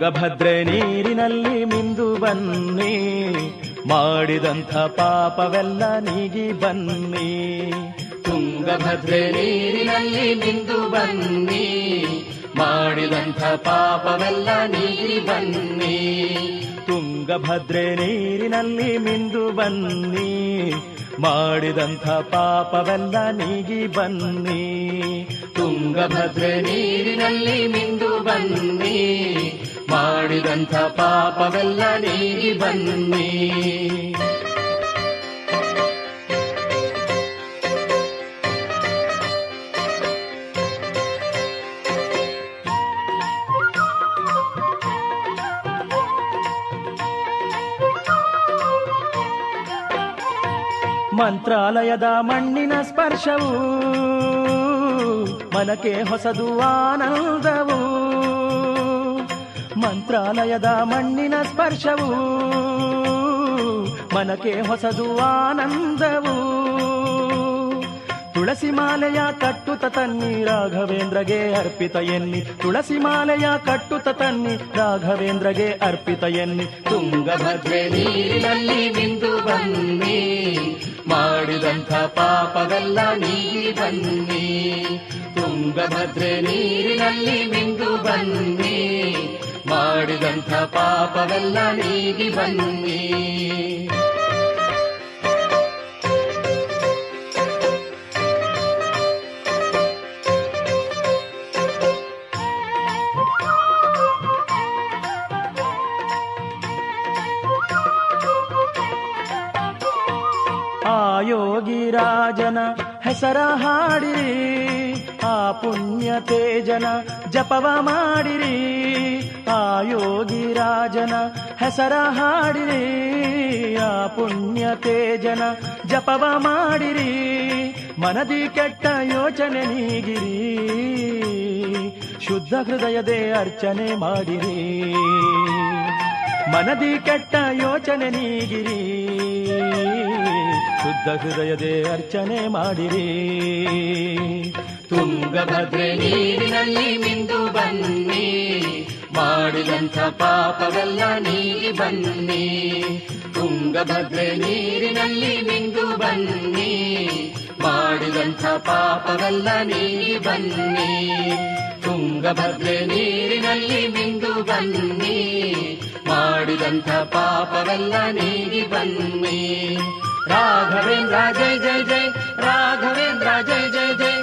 ತುಂಗಭದ್ರೆ ನೀರಿನಲ್ಲಿ ಮಿಂದು ಬನ್ನಿ, ಮಾಡಿದಂಥ ಪಾಪವೆಲ್ಲ ನೀಗಿ ಬನ್ನಿ. ತುಂಗಭದ್ರೆ ನೀರಿನಲ್ಲಿ ಮಿಂದು ಬನ್ನಿ, ಮಾಡಿದಂಥ ಪಾಪವೆಲ್ಲ ನೀಗಿ ಬನ್ನಿ. ತುಂಗಭದ್ರೆ ನೀರಿನಲ್ಲಿ ಮಿಂದು ಬನ್ನಿ, ಮಾಡಿದಂಥ ಪಾಪವೆಲ್ಲ ನೀಗಿ ಬನ್ನಿ. ತುಂಗಭದ್ರೆ ನೀರಿನಲ್ಲಿ ಮಿಂದು ಬನ್ನಿ, ಮಾಡಿದಂಥ ಪಾಪವೆಲ್ಲ ನೀಗಿ ಬನ್ನಿ. ಮಂತ್ರಾಲಯದ ಮಣ್ಣಿನ ಸ್ಪರ್ಶವು ಮನಕ್ಕೆ ಹೊಸದು ಆನಂದವು. ಮಂತ್ರಾಲಯದ ಮಣ್ಣಿನ ಸ್ಪರ್ಶವು ಮನಕ್ಕೆ ಹೊಸದು ಆನಂದವು. ತುಳಸಿ ಮಾಲೆಯ ಕಟ್ಟುತ್ತ ತನ್ನಿ ರಾಘವೇಂದ್ರಗೆ ಅರ್ಪಿತ ಎನ್ನಿ, ತುಳಸಿ ಮಾಲೆಯ ಕಟ್ಟುತ್ತ ತನ್ನಿ ರಾಘವೇಂದ್ರಗೆ ಅರ್ಪಿತ ಎನ್ನಿ. ತುಂಗಭದ್ರೆ ನೀರಿನಲ್ಲಿ ಮಿಂದು ಬನ್ನಿ, ಮಾಡಿದಂಥ ಪಾಪವೆಲ್ಲ ನೀಗಿ ಬನ್ನಿ. ತುಂಗಭದ್ರೆ ನೀರಿನಲ್ಲಿ ಮಿಂದು ಬನ್ನಿ, ಮಾಡಿದಂಥ ಪಾಪವೆಲ್ಲ ನೀಗಿ ಬನ್ನಿ. ಆ ಯೋಗಿ ರಾಜನ ಹೆಸರ ಹಾಡಿರಿ, ಆ ಪುಣ್ಯ ತೇಜನ ಜಪವ ಮಾಡಿರಿ. ಆ ಯೋಗಿ ರಾಜನ ಹೆಸರ ಹಾಡಿರಿ, ಆ ಪುಣ್ಯ ತೇಜನ ಜಪವ ಮಾಡಿರಿ. ಮನದಿ ಕೆಟ್ಟ ಯೋಚನೆ ನೀಗಿರಿ, ಶುದ್ಧ ಹೃದಯದೇ ಅರ್ಚನೆ ಮಾಡಿರಿ. ಮನದಿ ಕೆಟ್ಟ ಯೋಚನೆ ನೀಗಿರಿ, ಶುದ್ಧ ಹೃದಯದೇ ಅರ್ಚನೆ ಮಾಡಿರಿ. ತುಂಗಭದ್ರೆ ನೀರಿನಲ್ಲಿ ಮಿಂದು ಬನ್ನಿ, ಮಾಡಿದಂಥ ಪಾಪವೆಲ್ಲ ನೀಗಿ ಬನ್ನಿ. ತುಂಗಭದ್ರೆ ನೀರಿನಲ್ಲಿ ಮಿಂದು ಬನ್ನಿ, ಮಾಡಿದಂಥ ಪಾಪವೆಲ್ಲ ನೀಗಿ ಬನ್ನಿ. ತುಂಗಭದ್ರೆ ನೀರಿನಲ್ಲಿ ಮಿಂದು ಬನ್ನಿ, ಮಾಡಿದಂಥ ಪಾಪವೆಲ್ಲ ನೀಗಿ ಬನ್ನಿ. ರಾಘವೇಂದ್ರ ಜೈ ಜೈ ಜೈ, ರಾಘವೇಂದ್ರ ಜೈ ಜೈ ಜೈ,